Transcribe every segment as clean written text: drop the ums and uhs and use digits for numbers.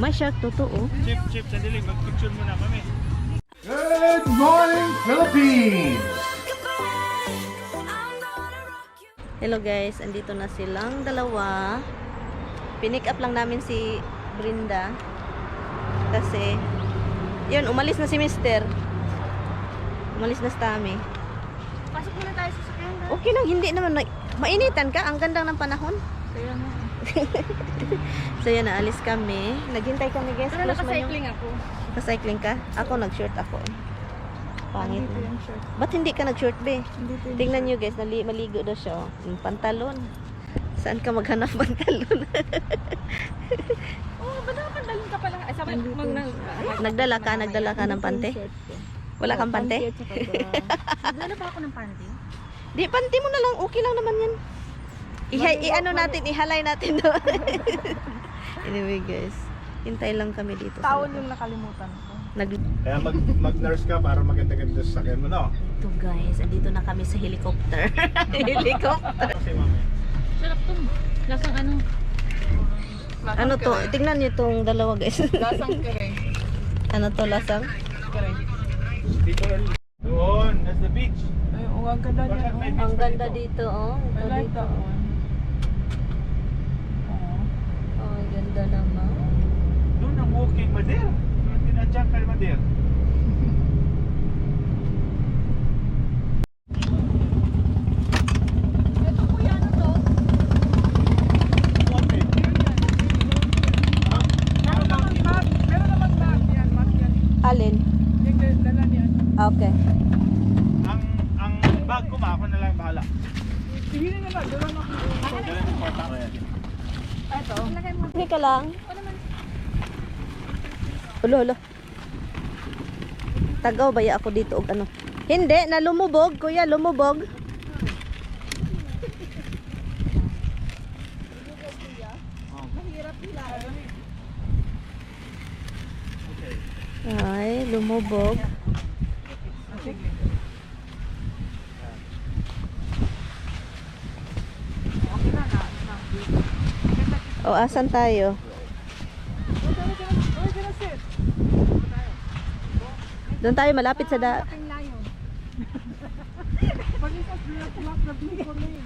May shark, totoo. Chip, sandali. Mag-picture muna kami. Good morning, Philippines! Hello guys, andito na silang dalawa. Pinick up lang namin si Brenda. Kasi, yun, umalis na si Mister. Umalis na si Tami. Pasok muna tayo sa sakyan. Okay lang, hindi naman. Mainitan ka, ang ganda ng panahon. Kaya mo. So yan, naalis kami. Naghintay kami guys. Pero Close man yung- naka-cycling ako. Naka-cycling ka? Ako, nag-short ako eh. Pangit Andito na. yung shirt. Ba't hindi ka nag-short be? Andito yung Tingnan nyo guys, maligo daw siya. Oh. Yung pantalon. Saan ka maghanap pantalon? Oh, ba't nakapandalin ka pala? Ay, sabi, Nagdala ka ng pante? Wala kang pante? Nagdala pa ako ng panty? Di, pante mo na lang. Okay lang naman yan. I-ano natin, ihalay natin doon. Anyway guys, hintay lang kami dito. sa Tawon labas. yung nakalimutan ko. Kaya mag-nurse ka para maganda-ganda sa sakyan mo, no? Ito guys, andito na kami sa helicopter. Helicopter. Kasi mami. Sarap to. Lasang ano? Ano to? Tingnan niyo tong dalawa guys. Lasang kare. Ano to, lasang? Kare. Dito doon, that's the beach. Ay, ang ganda niya. Bakit may Ang ganda dito, oh. Ito I like dito. that one. Oh, ang ganda naman. Doon ang walking Mader. Tinadyak ka Mader. Ito kuya, ano to? Meron naman bag yan. Bag yan. Alin? Yung dala niya. Okay. Ang bag ko ako na lang bahala. Sige na lang. Dala na ako. Ganun yung kwarta ko yan. Ito. Lagay mo. Hindi ka lang. Ano naman? Ulo. Tagaw baya ako dito og ano. Hindi, na lumubog, kuya, lumubog. Ay, lumubog. O, asan tayo? Doon tayo malapit sa da... Ating layon. Pag isa block the vehicle lane.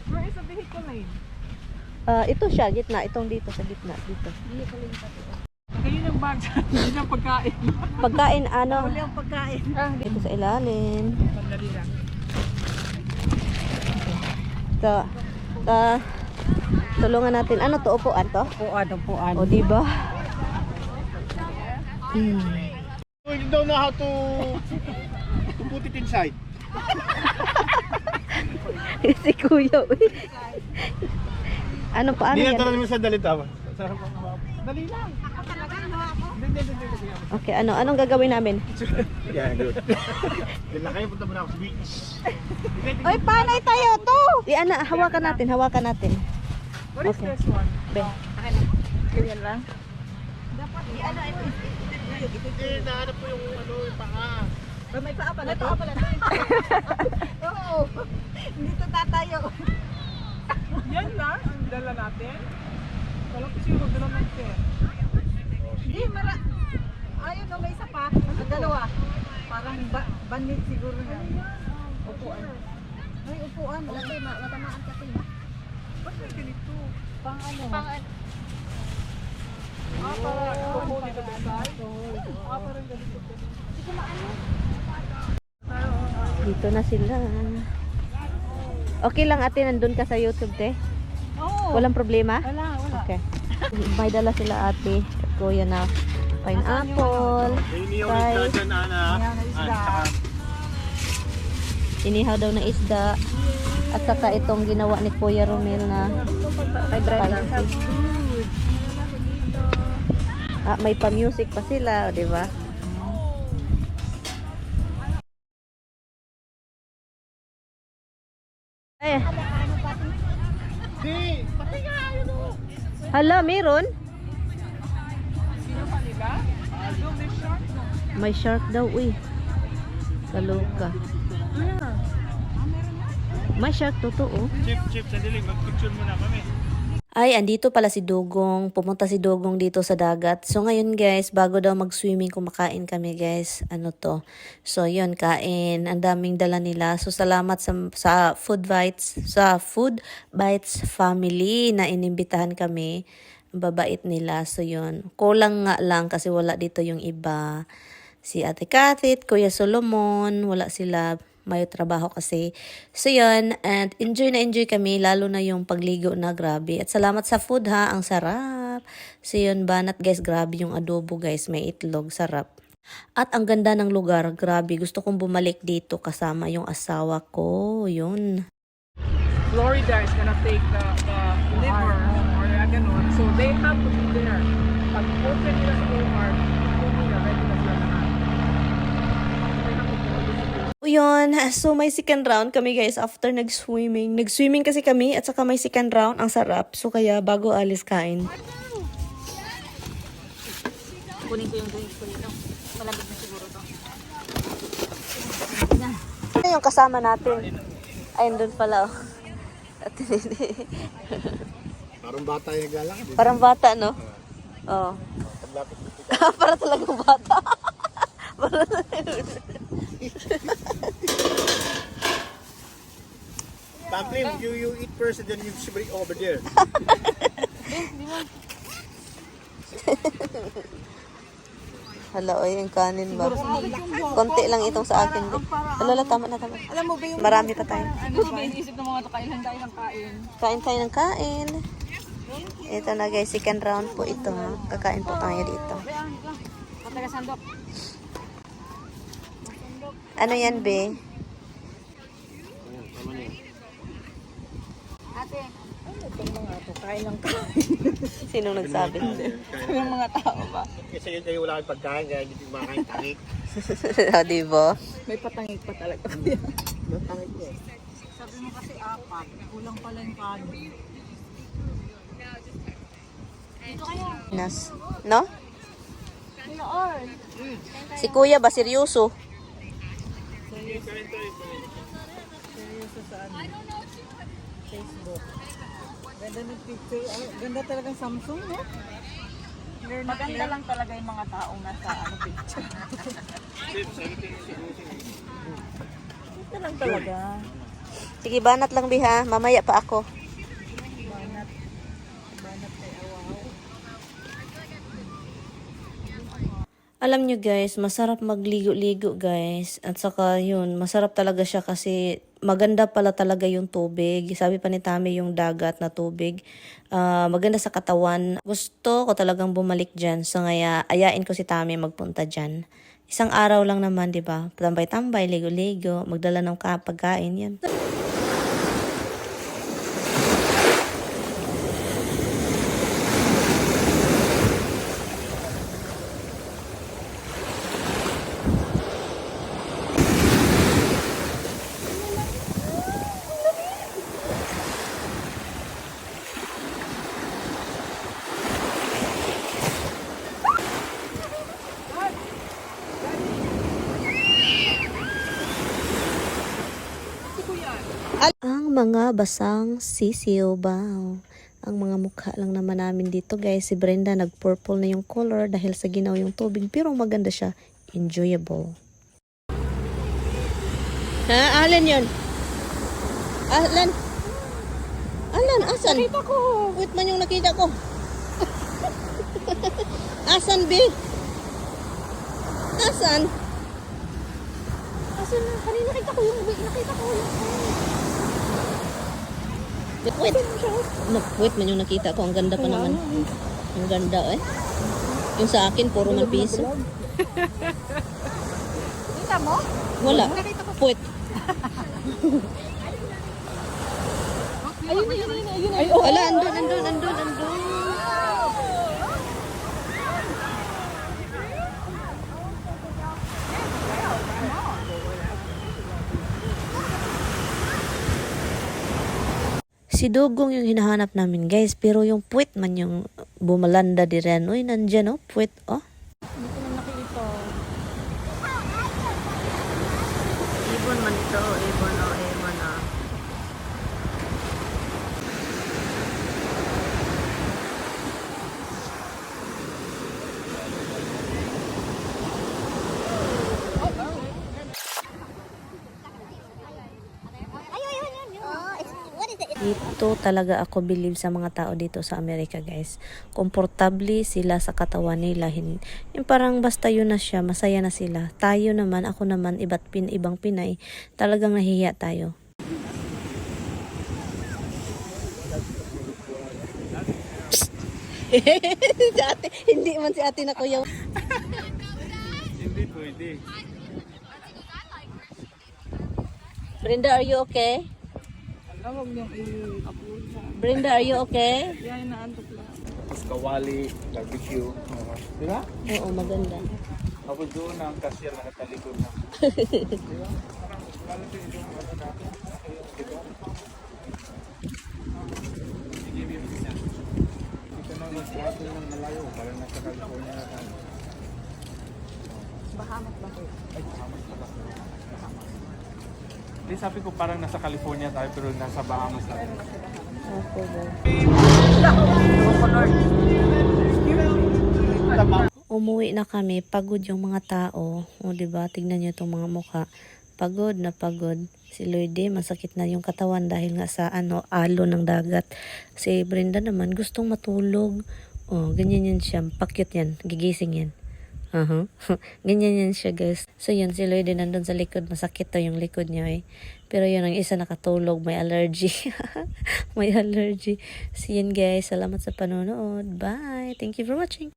Where is the vehicle lane? ito siya, gitna. Itong dito, sa gitna. Dito. Vehicle lane pati. Ganyan ang bag. Hindi ang pagkain. Pagkain, ano? Wala ang pagkain. Dito sa ilalim. Sandali lang. Ito. Tulungan natin. Ano to? Upuan to? Upuan. O, diba? You don't know how to put it inside. Si kuya. Uy. Ano pa? Ano Hindi na yan? talaga naman sandali tama. Dali lang. Okay, ano? Anong gagawin namin? Yeah, good. Then na kayo punta muna ako sa beach. Oy, panay tayo to! Ana, hawakan natin. What is Okay. this one? Be. Ganyan lang. Hindi, nahanap ko yung ano, yung paa. May paa pala to? Oo. Dito tatayo. Yan lang ang dala natin? Wala ko siguro dala natin. Hindi, ayun no, may isa pa. Ang dalawa. Parang bandit siguro yan. Upuan. Ay, upuan. Matamaan kasi. Ba't may ganito? Pang ano? Pang ano? Para upo dito sa side? Parang ganito. Hindi ko maano. Dito na sila. Okay lang ate, nandun ka sa YouTube, te? Oo. Walang problema? Wala. Okay. May dala sila ate at kuya na pineapple, Iniyaw fries, isda dyan, Ana. Inihaw na isda. inihaw daw na isda, at saka itong ginawa ni Kuya Romel na spicy. May pa-music pa sila, di ba? Eh, Di! hala, meron? Sino pa nila? Yung may shark no? May shark daw, uy. Kaloka. May shark, totoo. Chip, sandali. Mag-picture muna kami. Ay, andito pala si Dugong. Pumunta si Dugong dito sa dagat. So, ngayon guys, bago daw mag-swimming, kumakain kami guys. Ano to? So, yun, kain. Ang daming dala nila. So, salamat sa Food Bites family na inimbitahan kami. Ang babait nila. So, yun. Kulang nga lang kasi wala dito yung iba. Si Ate Kathit, Kuya Solomon, wala sila. May trabaho kasi. So yun, and enjoy na enjoy kami, lalo na yung pagligo na, grabe. At salamat sa food ha, ang sarap. So yun, banat guys, grabe yung adobo guys, may itlog, sarap. At ang ganda ng lugar, grabe, gusto kong bumalik dito kasama yung asawa ko, yun. Florida is gonna take the liver or ganun. So they have to be there. Pag open nila sa Walmart, kung nila, ready na sila lahat. They have to go. Yun, so may second round kami guys after nag-swimming. Nag-swimming kasi kami at saka may second round, ang sarap. So kaya bago alis kain. Kunin ko yung drinks ko dito. Malamig na siguro to. Ano yung kasama natin? Ayun doon pala. Oh. Parang bata yung naglalakad. Parang bata, no? Oo. Oh. Para talagang bata. Tamplin, you eat first and then you bring over there. Hala, oy, yung kanin ba? Konti lang itong sa akin. Hala, tama na, tama. Alam mo ba yung Marami pa tayo. ano ba iniisip ng mga to, kailan tayo ng kain? Kain tayo ng kain. Ito na guys, second round po ito. Ha? Kakain po tayo dito. Pataga sandok. Ano yan, be? Ate, Kain ng kain. Sinong nagsabi? yung mga tao ba? Kasi yun kayo wala kang pagkain, kaya hindi kumakain tangik. Di ba? May patangik pa talaga. Yung tangik niya eh. Sabi mo kasi apat, kulang pala yung kanin. Dito kayo. Nas. No? Kuya Or. Si kuya ba, seryoso? Facebook. Ganda ng picture. Ganda talagang Samsung, no? Maganda lang talaga yung mga taong nasa picture. Ito lang talaga. Sige, banat lang, be, ha? Mamaya pa ako. Banat kay Awaw. Alam nyo guys, masarap magligo-ligo guys. At saka yun, masarap talaga siya kasi maganda pala talaga yung tubig. Sabi pa ni Tami yung dagat na tubig. Maganda sa katawan. Gusto ko talagang bumalik dyan. So ngaya, ayain ko si Tami magpunta dyan. Isang araw lang naman, di ba? Tambay-tambay, ligo-ligo, magdala ng pagkain yan. Ang mga basang sisiw ba? Ang mga mukha lang naman namin dito guys. Si Brenda nag-purple na yung color dahil sa ginaw yung tubig. Pero maganda siya. Enjoyable. Ha? Alan yun? Alan? Alan? Asan? Nakita ko. Wait man yung nakita ko. Asan, B? Asan? Asan na? Kanina nakita ko yung wait. Wait man yung nakita ko. Ang ganda pa naman. Ang ganda eh. Yung sa akin, puro man piso. Kita mo? Wala. Wait. Ayun. Wala, andun. Si Dugong yung hinahanap namin guys, pero yung puwit man yung bumalanda di rin. Uy, nandyan oh, puwit oh. Hindi ko na nakita. Ibon man ito, ibon oh. dito talaga ako believe sa mga tao dito sa Amerika, guys. Komportable sila sa katawan nila. Yung parang basta yun na siya, masaya na sila. Tayo naman, ako naman, ibang Pinay, talagang nahihiya tayo. Si ate, hindi man si ate na kuya. Hindi pwede. Brenda, are you okay? Huwag niyong i-upload na. Brenda, are you okay? Yan, naantok lang. Tapos kawali, barbecue. Di ba? Oo, maganda. Tapos doon ang cashier nakatalikod na. Dito na mag-trato ng malayo. Parang nasa California na tayo. Bahamas ba ko? Ay, Bahamas pala. Hindi, sabi ko parang nasa California tayo pero nasa Bahamas tayo. Okay, bro. Umuwi na kami, pagod yung mga tao. O, diba? Tignan nyo itong mga mukha. Pagod na pagod. Si Lloydie, masakit na yung katawan dahil nga sa alo ng dagat. Si Brenda naman, gustong matulog. O, ganyan yan siya. Pakyut yan. Gigising yan. Ganyan yan siya, guys. So, yun, si Lloydie nandun sa likod. Masakit to yung likod niya, eh. Pero yun, ang isa nakatulog. May allergy. May allergy. So, yun, guys. Salamat sa panonood. Bye. Thank you for watching.